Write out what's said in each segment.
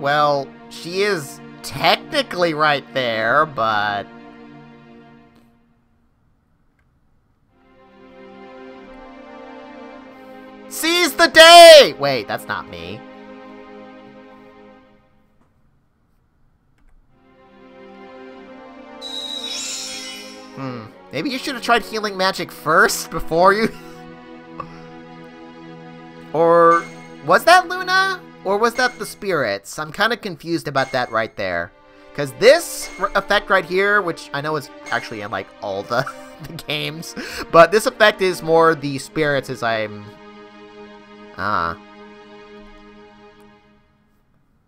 Well, she is technically right there, but... Seize the day! Wait, that's not me. Maybe you should have tried healing magic first before you... Or... Was that Luna? Or was that the spirits? I'm kind of confused about that right there. Because this effect right here, which I know is actually in, like, all the, the games. But this effect is more the spirits as I'm...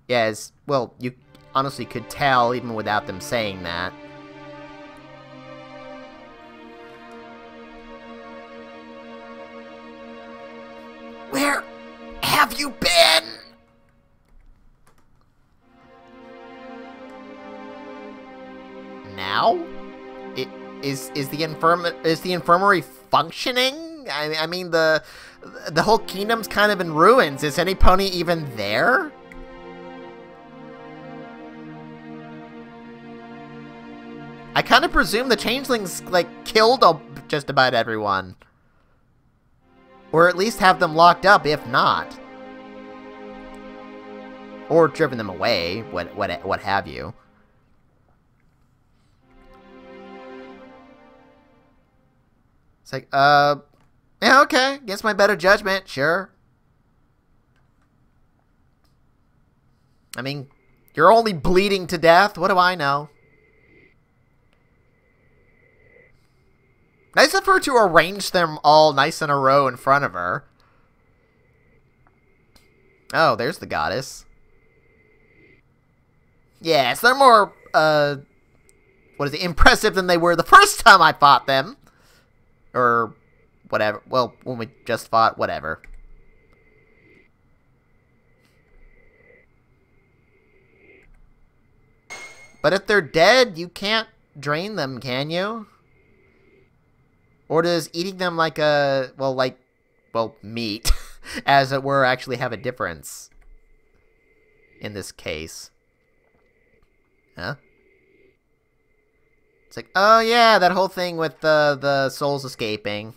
Yes, well, you honestly could tell even without them saying that. Where have you been? Now? Is the infirmary functioning? I mean the whole kingdom's kind of in ruins. Is any pony even there? I kind of presume the changelings like killed just about everyone. Or at least have them locked up, if not. Or driven them away, what have you. It's like, yeah, okay, against my better judgment, sure. I mean, you're only bleeding to death, what do I know? Nice of her to arrange them all nice in a row in front of her. Oh, there's the goddess. Yes, they're more, what is it, impressive than they were the first time I fought them. Or whatever. Well, when we just fought, whatever. But if they're dead, you can't drain them, can you? Or does eating them like a, well, meat, as it were, actually have a difference in this case? Huh? It's like, oh yeah, that whole thing with the souls escaping.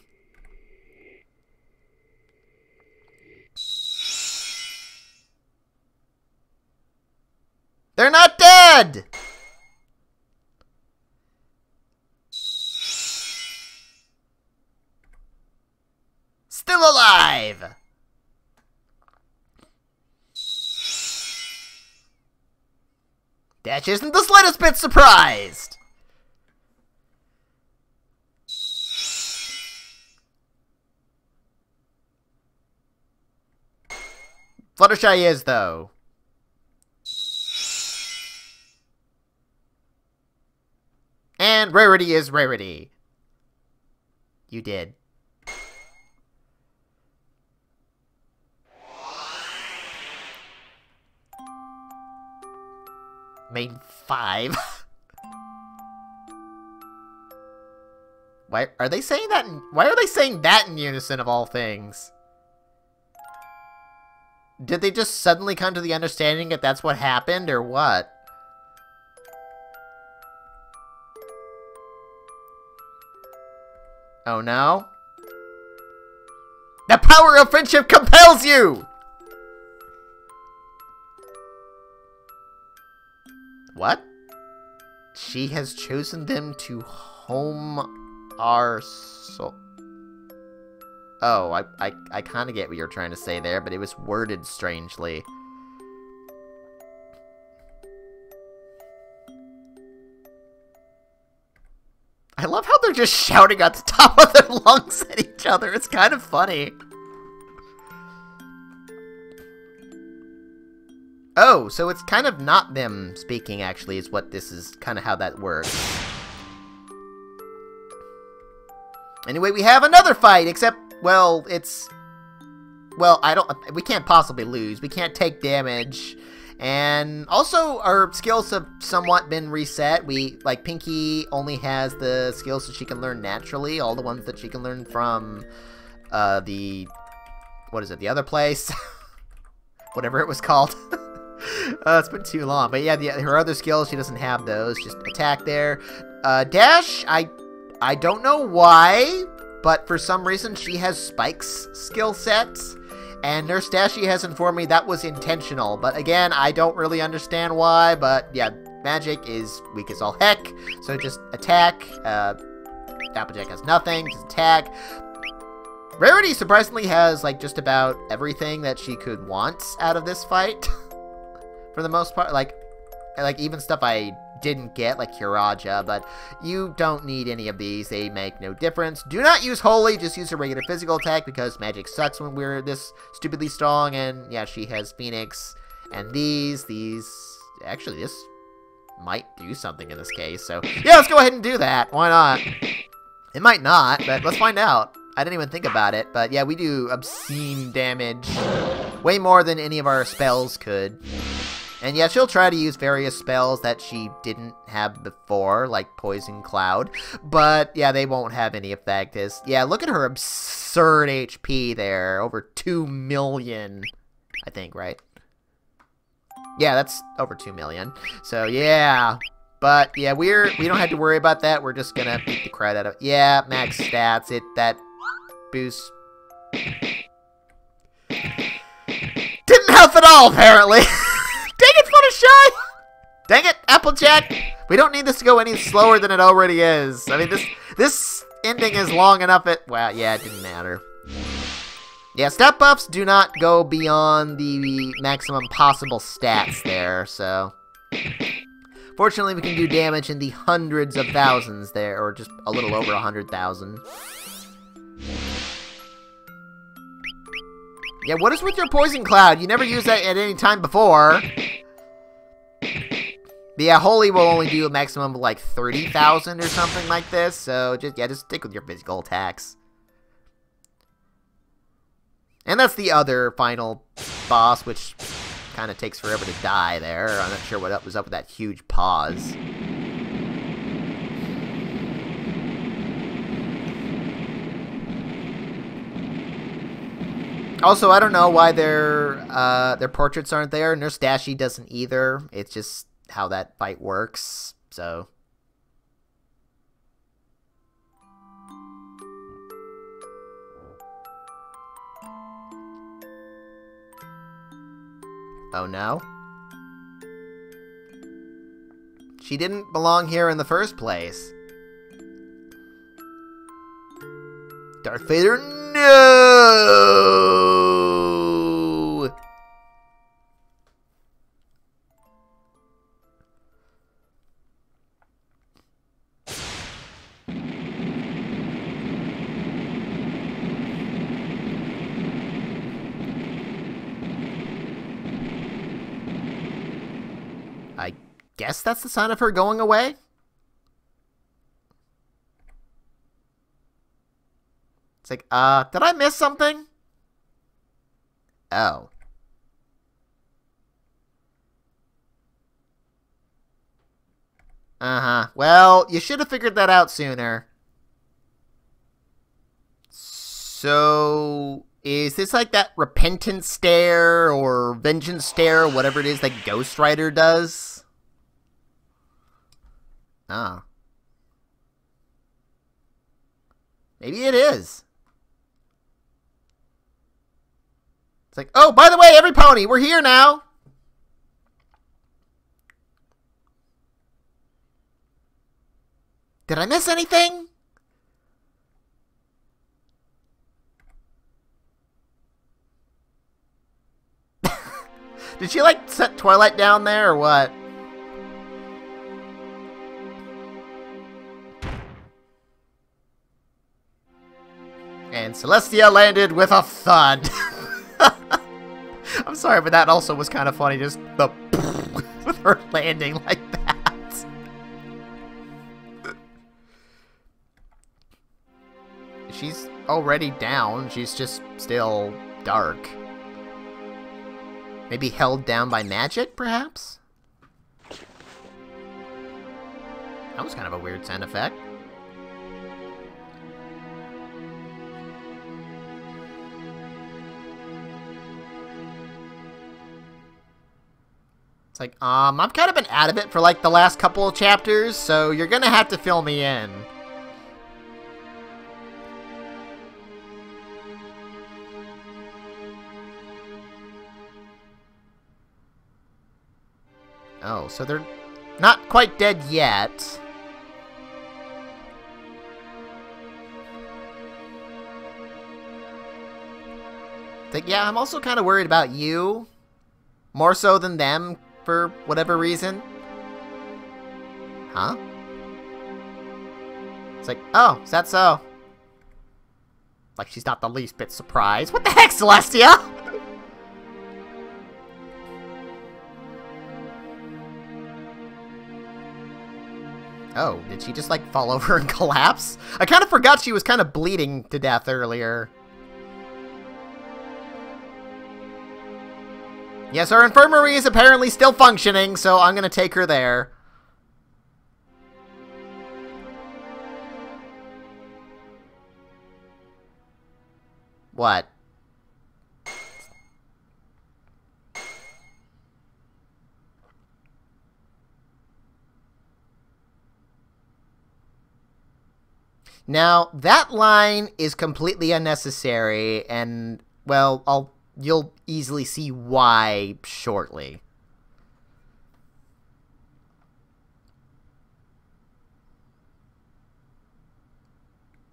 They're not dead! Still alive! Dash isn't the slightest bit surprised! Fluttershy is, though. And Rarity is Rarity. You did. Made 5. Why are they saying that? Why are they saying that in unison of all things? Did they just suddenly come to the understanding that that's what happened, or what? Oh no? The power of friendship compels you! What? She has chosen them to home our soul. Oh, I kind of get what you're trying to say there, but it was worded strangely. I love how they're just shouting at the top of their lungs at each other. It's kind of funny. Oh, so it's kind of not them speaking, actually, is what this is kind of how that works. Anyway, we have another fight, except, well, it's... Well, we can't possibly lose. We can't take damage. And also, our skills have somewhat been reset. Like, Pinky only has the skills that she can learn naturally. All the ones that she can learn from, what is it, the other place? Whatever it was called. It's been too long. But yeah, her other skills, she doesn't have those. Just attack there. Dash, I don't know why, but for some reason she has Spike's skill sets. And Nurse Dashie has informed me that was intentional. But again, I don't really understand why. But yeah, Magic is weak as all heck. So just attack. Applejack has nothing. Just attack. Rarity surprisingly has like just about everything that she could want out of this fight. For the most part, like even stuff I didn't get, like Kiraja, but you don't need any of these. They make no difference. Do not use Holy, just use a regular physical attack because Magic sucks when we're this stupidly strong. And yeah, she has Phoenix and these. Actually, this might do something in this case. So yeah, let's go ahead and do that. Why not? It might not, but let's find out. I didn't even think about it, but yeah, we do obscene damage. Way more than any of our spells could. And yeah, she'll try to use various spells that she didn't have before, like Poison Cloud. But yeah, they won't have any effect. Yeah, look at her absurd HP there. Over 2 million, I think, right? Yeah, that's over 2 million. So yeah. But yeah, we don't have to worry about that. We're just gonna beat the crap out of it. Yeah, max stats. That boost didn't help at all, apparently. Dang it, Fluttershy! Dang it, Applejack! We don't need this to go any slower than it already is. I mean, this ending is long enough. Well, yeah, it didn't matter. Yeah, stat buffs do not go beyond the maximum possible stats there, so. Fortunately, we can do damage in the hundreds of thousands there, or just a little over 100,000. Yeah, what is with your Poison Cloud? You never used that at any time before. But yeah, Holy will only do a maximum of like 30,000 or something like this. So just stick with your physical attacks. And that's the other final boss, which kind of takes forever to die there. I'm not sure what was up with that huge pause. Also, I don't know why their portraits aren't there. Nurse Dashie doesn't either. It's just how that fight works. So. Oh no. She didn't belong here in the first place. Darth Vader, no! I guess that's the sign of her going away? It's like, did I miss something? Oh. Uh-huh. Well, you should have figured that out sooner. So, is this like that repentance stare or vengeance stare, or whatever it is that Ghost Rider does? Oh. Maybe it is. It's like, oh, by the way, every pony, we're here now. Did I miss anything? Did she, like, set Twilight down there, or what? And Celestia landed with a thud. I'm sorry, but that also was kind of funny, just the with her landing like that. She's already down, she's just still dark. Maybe held down by magic, perhaps? That was kind of a weird sound effect. It's like, I've kind of been out of it for like the last couple of chapters, so you're gonna have to fill me in. Oh, so they're not quite dead yet. But yeah, I'm also kind of worried about you. More so than them, for whatever reason. Huh? It's like, oh, is that so? Like she's not the least bit surprised. What the heck, Celestia? Oh, did she just, like, fall over and collapse? I kind of forgot she was kind of bleeding to death earlier. Yes, our infirmary is apparently still functioning, so I'm gonna take her there. What? Now, that line is completely unnecessary, and, well, you'll easily see why shortly.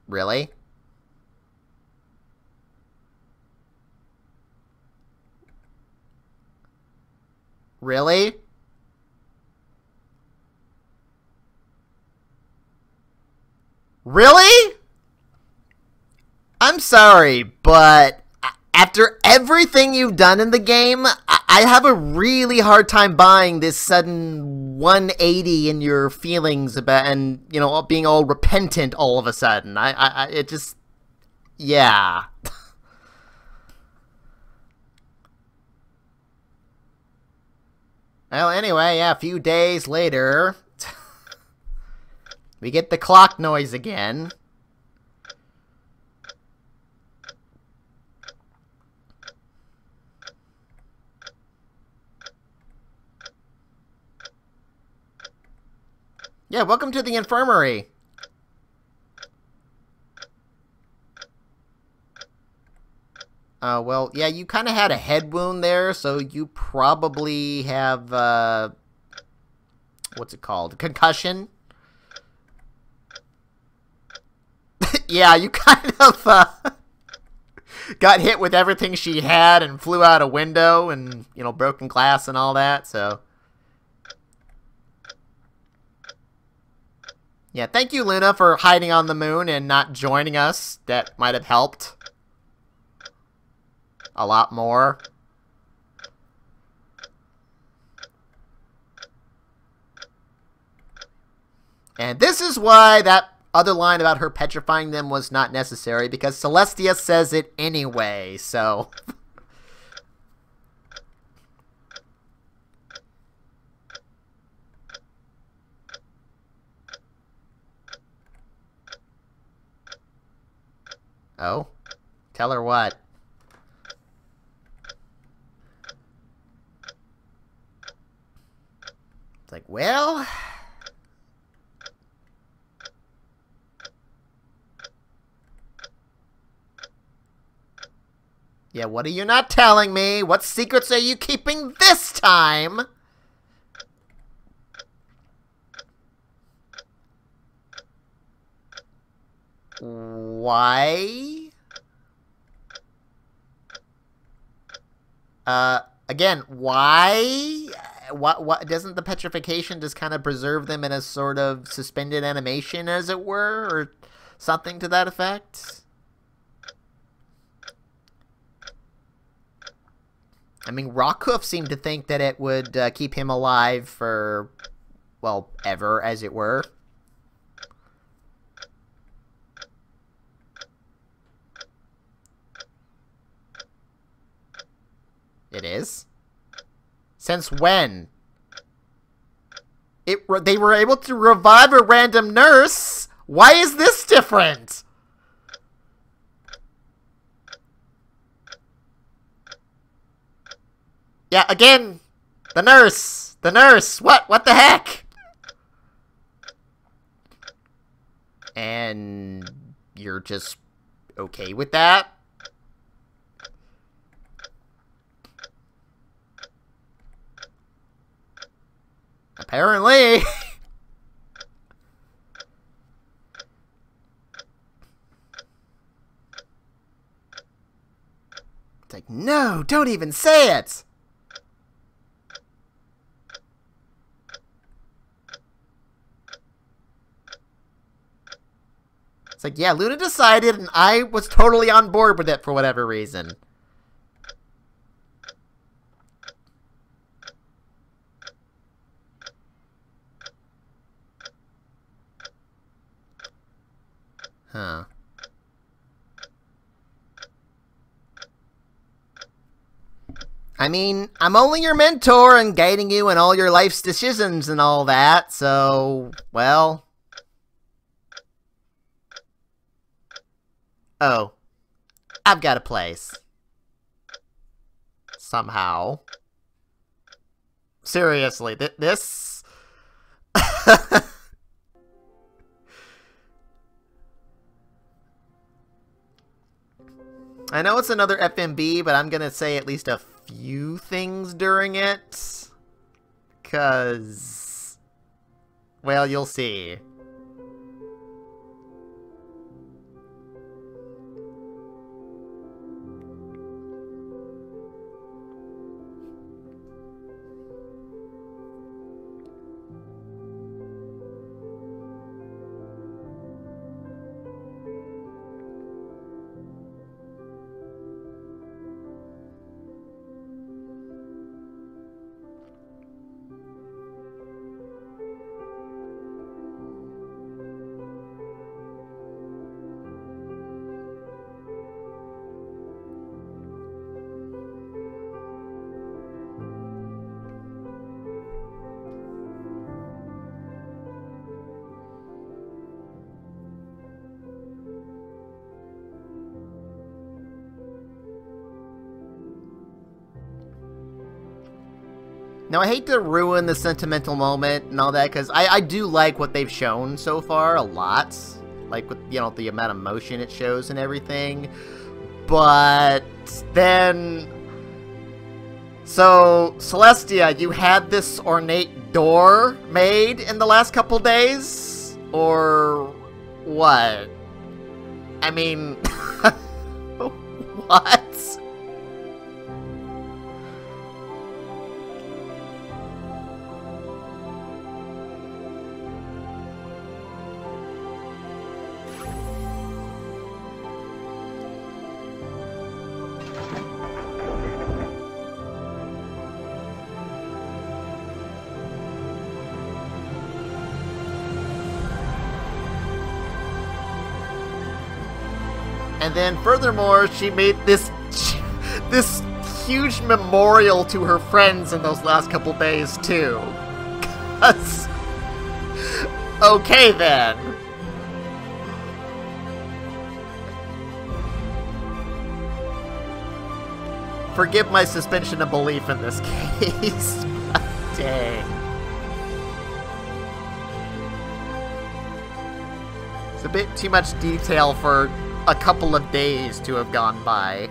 Really? Really? Really? I'm sorry, but after everything you've done in the game, I have a really hard time buying this sudden 180 in your feelings about, and, you know, being all repentant all of a sudden. It just, yeah. Well, anyway, yeah, a few days later, we get the clock noise again. Yeah, welcome to the infirmary. Well, yeah, you kind of had a head wound there, so you probably have, what's it called? Concussion? Yeah, you kind of, got hit with everything she had and flew out a window and, you know, broken glass and all that, so. Yeah, thank you, Luna, for hiding on the moon and not joining us. That might have helped a lot more. And this is why that other line about her petrifying them was not necessary, because Celestia says it anyway, so. Oh? Tell her what? It's like, well... Yeah, what are you not telling me? What secrets are you keeping this time? Why? Again, why? What doesn't the petrification just kind of preserve them in a sort of suspended animation, as it were, or something to that effect? I mean, Rockhoof seemed to think that it would keep him alive for, well, ever, as it were. It is? Since when? They were able to revive a random nurse? Why is this different? Yeah, again, the nurse The nurse! What the heck? And you're just okay with that? Apparently. It's like, no, don't even say it! It's like, yeah, Luna decided, and I was totally on board with it for whatever reason. Huh. I mean, I'm only your mentor and guiding you in all your life's decisions and all that, so, well... Oh. I've got a place. Somehow. Seriously, this... I know it's another FMB, but I'm gonna say at least a few things during it. 'Cause... well, you'll see. Now, I hate to ruin the sentimental moment and all that, because I do like what they've shown so far a lot. Like, with, you know, the amount of motion it shows and everything. But then... so, Celestia, you had this ornate door made in the last couple days? Or... what? I mean... what? And then, furthermore, she made this huge memorial to her friends in those last couple days, too. 'Cause... okay, then. Forgive my suspension of belief in this case. But dang. It's a bit too much detail for a couple of days to have gone by.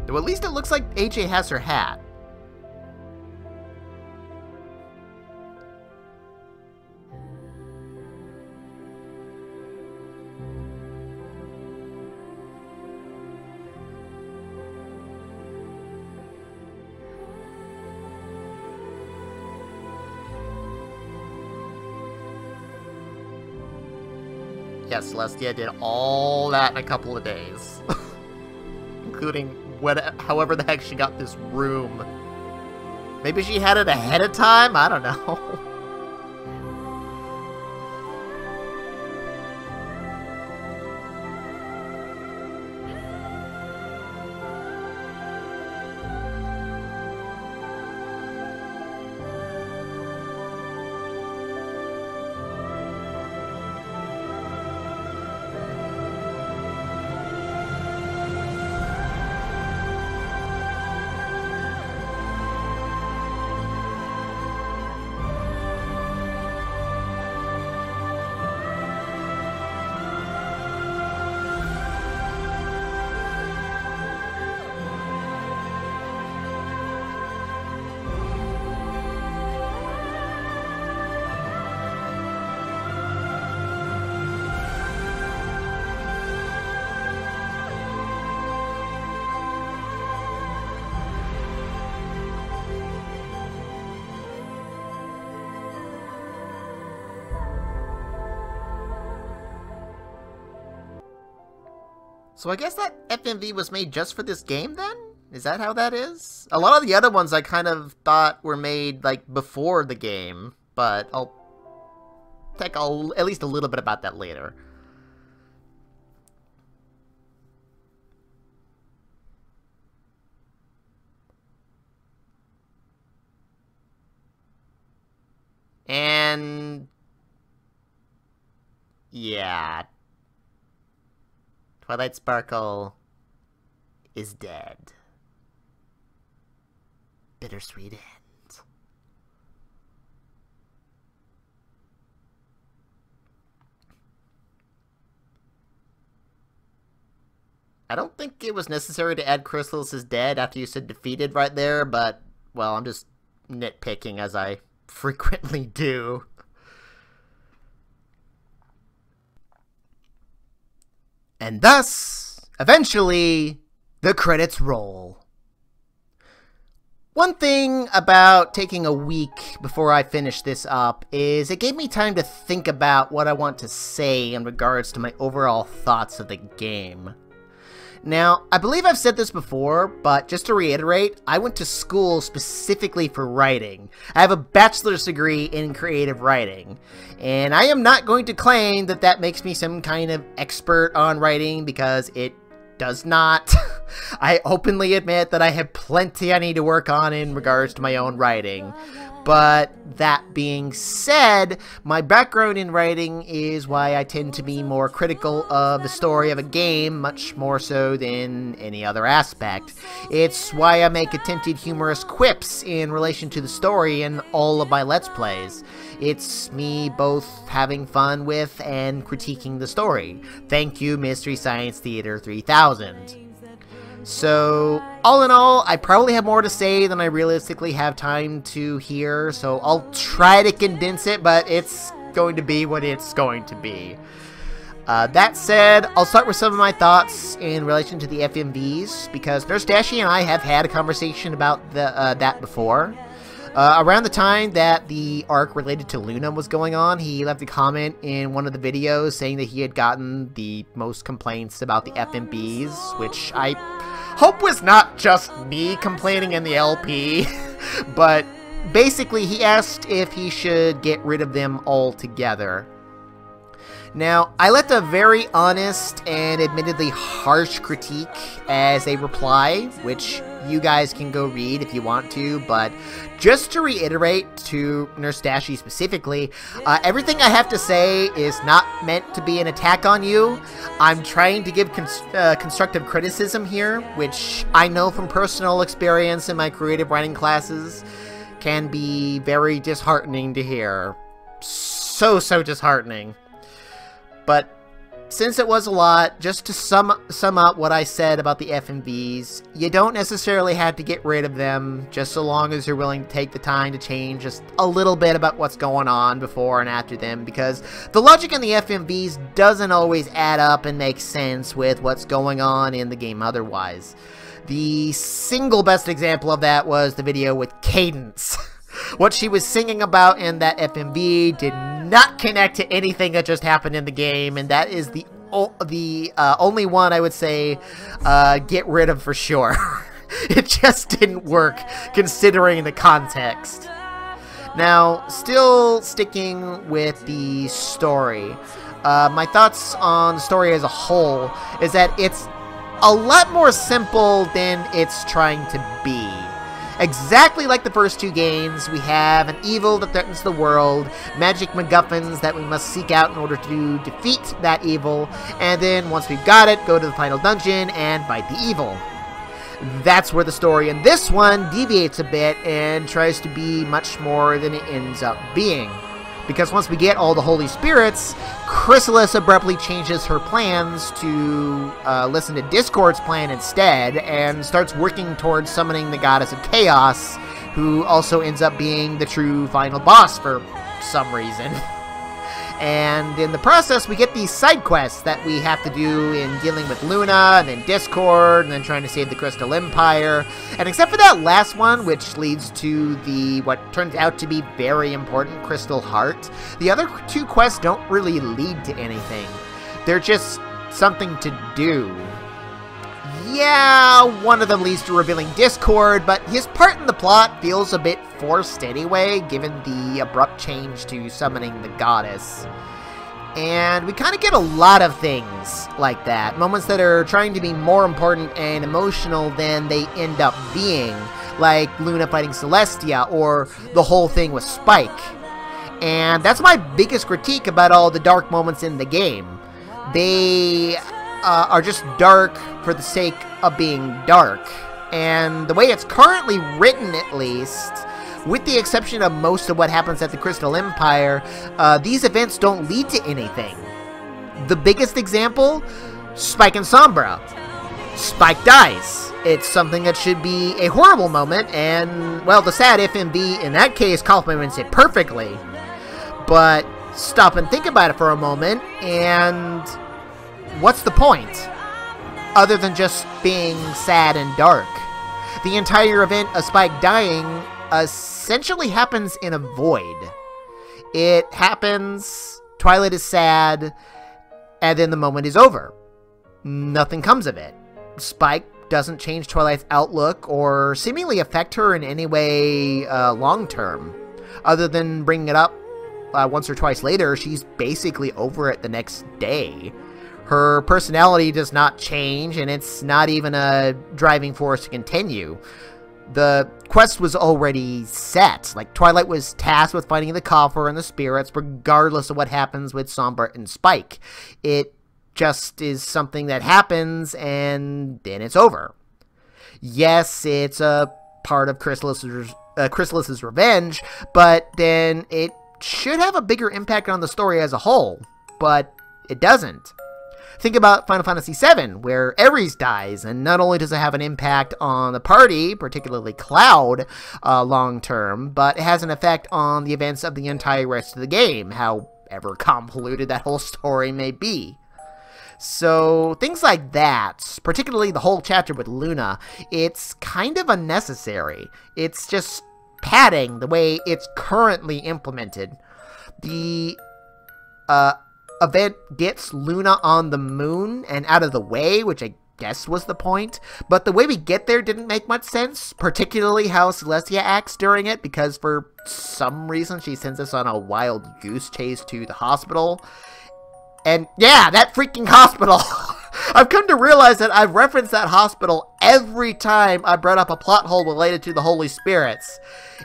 Though at least it looks like AJ has her hat. Yes, Celestia did all that in a couple of days. Including however the heck she got this room. Maybe she had it ahead of time? I don't know. So I guess that FMV was made just for this game then? Is that how that is? A lot of the other ones I kind of thought were made, like, before the game, but I'll talk at least a little bit about that later. And yeah, Twilight Sparkle is dead. Bittersweet end. I don't think it was necessary to add Chrysalis is dead after you said defeated right there, but, well, I'm just nitpicking as I frequently do. And thus, eventually, the credits roll. One thing about taking a week before I finish this up is it gave me time to think about what I want to say in regards to my overall thoughts of the game. Now, I believe I've said this before, but just to reiterate, I went to school specifically for writing. I have a bachelor's degree in creative writing, and I am not going to claim that that makes me some kind of expert on writing, because it does not. I openly admit that I have plenty I need to work on in regards to my own writing. But that being said, my background in writing is why I tend to be more critical of the story of a game, much more so than any other aspect. It's why I make attempted humorous quips in relation to the story in all of my Let's Plays. It's me both having fun with and critiquing the story. Thank you, Mystery Science Theater 3000. So, all in all, I probably have more to say than I realistically have time to hear, so I'll try to condense it, but it's going to be what it's going to be. That said, I'll start with some of my thoughts in relation to the FMVs, because Nurse Dashie and I have had a conversation about that before. Around the time that the arc related to Luna was going on, he left a comment in one of the videos saying that he had gotten the most complaints about the FMVs, which I hope was not just me complaining in the LP, but basically he asked if he should get rid of them altogether. Now, I left a very honest and admittedly harsh critique as a reply, which you guys can go read if you want to, but just to reiterate to Nurse Dashie specifically, everything I have to say is not meant to be an attack on you. I'm trying to give constructive criticism here, which I know from personal experience in my creative writing classes can be very disheartening to hear. So disheartening. But since it was a lot, just to sum up what I said about the FMVs, you don't necessarily have to get rid of them, just so long as you're willing to take the time to change just a little bit about what's going on before and after them, because the logic in the FMVs doesn't always add up and make sense with what's going on in the game otherwise. The single best example of that was the video with Cadence. What she was singing about in that FMV did not connect to anything that just happened in the game, and that is the only one I would say get rid of for sure. It just didn't work, considering the context. Now, still sticking with the story, my thoughts on the story as a whole is that it's a lot more simple than it's trying to be. Exactly like the first two games, we have an evil that threatens the world, magic MacGuffins that we must seek out in order to defeat that evil, and then once we've got it, go to the final dungeon and fight the evil. That's where the story in this one deviates a bit and tries to be much more than it ends up being. Because once we get all the Holy Spirits, Chrysalis abruptly changes her plans to listen to Discord's plan instead, and starts working towards summoning the Goddess of Chaos, who also ends up being the true final boss for some reason. And in the process, we get these side quests that we have to do in dealing with Luna, and then Discord, and then trying to save the Crystal Empire. And except for that last one, which leads to the, what turns out to be very important, Crystal Heart, the other two quests don't really lead to anything. They're just something to do. Yeah, one of them leads to revealing Discord, but his part in the plot feels a bit forced anyway, given the abrupt change to summoning the goddess. And we kind of get a lot of things like that, moments that are trying to be more important and emotional than they end up being, like Luna fighting Celestia, or the whole thing with Spike. And that's my biggest critique about all the dark moments in the game. They are just dark for the sake of being dark. And the way it's currently written, at least, with the exception of most of what happens at the Crystal Empire, these events don't lead to anything. The biggest example, Spike and Sombra. Spike dies. It's something that should be a horrible moment, and, well, the sad FMV in that case complements it perfectly. But stop and think about it for a moment, and what's the point? Other than just being sad and dark. The entire event of Spike dying essentially happens in a void. It happens, Twilight is sad, and then the moment is over. Nothing comes of it. Spike doesn't change Twilight's outlook or seemingly affect her in any way long term. Other than bringing it up once or twice later, she's basically over it the next day. Her personality does not change, and it's not even a driving force to continue. The quest was already set. Like, Twilight was tasked with finding the coffer and the spirits, regardless of what happens with Sombra and Spike. It just is something that happens, and then it's over. Yes, it's a part of Chrysalis's revenge, but then it should have a bigger impact on the story as a whole, but it doesn't. Think about Final Fantasy VII, where Ares dies, and not only does it have an impact on the party, particularly Cloud, long-term, but it has an effect on the events of the entire rest of the game, however convoluted that whole story may be. So, things like that, particularly the whole chapter with Luna, it's kind of unnecessary. It's just padding the way it's currently implemented. The event gets Luna on the moon and out of the way, which I guess was the point, but the way we get there didn't make much sense, particularly how Celestia acts during it, because for some reason she sends us on a wild goose chase to the hospital. And yeah, that freaking hospital! I've come to realize that I've referenced that hospital every time I brought up a plot hole related to the Holy Spirits.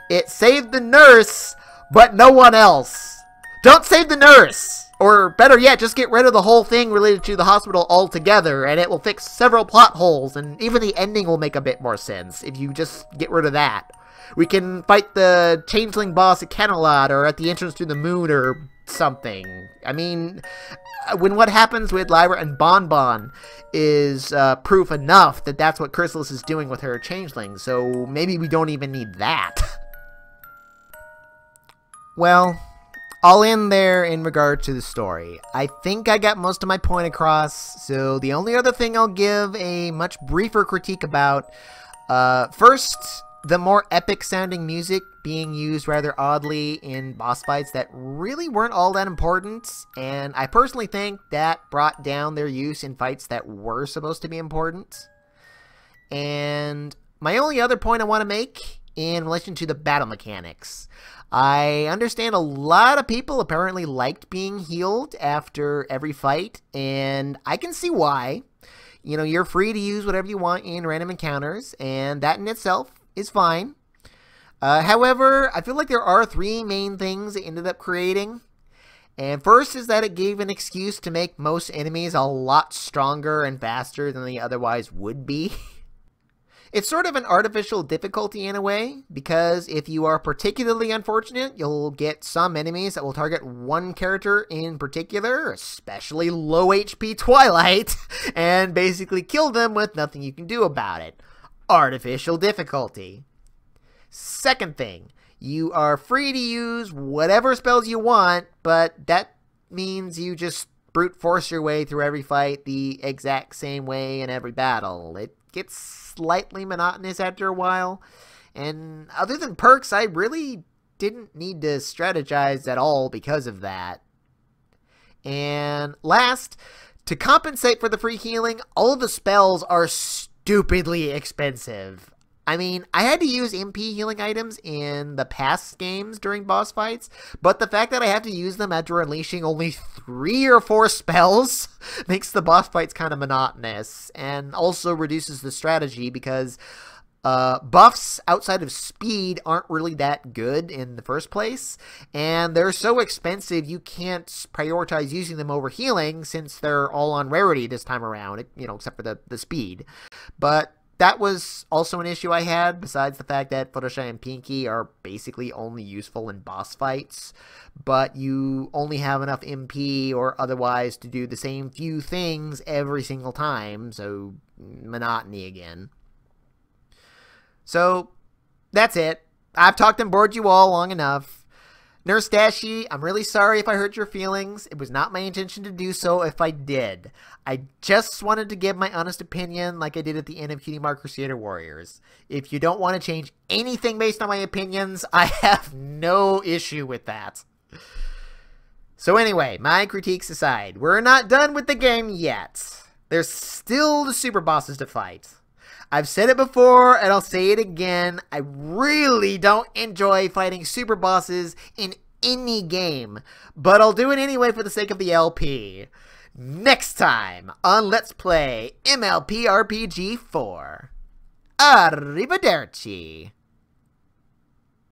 It saved the nurse, but no one else. Don't save the nurse! Or better yet, just get rid of the whole thing related to the hospital altogether, and it will fix several plot holes, and even the ending will make a bit more sense if you just get rid of that. We can fight the changeling boss at Camelot, or at the entrance to the moon, or something. I mean, when what happens with Lyra and Bonbon is proof enough that that's what Chrysalis is doing with her changeling, so maybe we don't even need that. Well, I'll end there in regard to the story. I think I got most of my point across, so the only other thing I'll give a much briefer critique about, first, the more epic sounding music being used rather oddly in boss fights that really weren't all that important, and I personally think that brought down their use in fights that were supposed to be important. And my only other point I want to make in relation to the battle mechanics. I understand a lot of people apparently liked being healed after every fight, and I can see why. You know, you're free to use whatever you want in random encounters, and that in itself is fine. However, I feel like there are three main things it ended up creating. And first is that it gave an excuse to make most enemies a lot stronger and faster than they otherwise would be. It's sort of an artificial difficulty in a way, because if you are particularly unfortunate, you'll get some enemies that will target one character in particular, especially low HP Twilight, and basically kill them with nothing you can do about it. Artificial difficulty. Second thing, you are free to use whatever spells you want, but that means you just brute force your way through every fight the exact same way in every battle. It gets slightly monotonous after a while, and other than perks, I really didn't need to strategize at all because of that. And last, To compensate for the free healing, all of the spells are stupidly expensive. I mean, I had to use MP healing items in the past games during boss fights, but the fact that I have to use them after unleashing only 3 or 4 spells makes the boss fights kind of monotonous, and also reduces the strategy because buffs outside of speed aren't really that good in the first place, and they're so expensive you can't prioritize using them over healing since they're all on rarity this time around, except for the speed. But that was also an issue I had, besides the fact that Fluttershy and Pinky are basically only useful in boss fights, but you only have enough MP or otherwise to do the same few things every single time, so monotony again. So, that's it. I've talked and bored you all long enough. Nurse Dashie, I'm really sorry if I hurt your feelings. It was not my intention to do so if I did. I just wanted to give my honest opinion like I did at the end of Cutie Mark Crusader Warriors. If you don't want to change anything based on my opinions, I have no issue with that. So anyway, my critiques aside, we're not done with the game yet. There's still the super bosses to fight. I've said it before, and I'll say it again, I really don't enjoy fighting super bosses in any game, but I'll do it anyway for the sake of the LP. Next time on Let's Play MLP RPG IV. Arrivederci!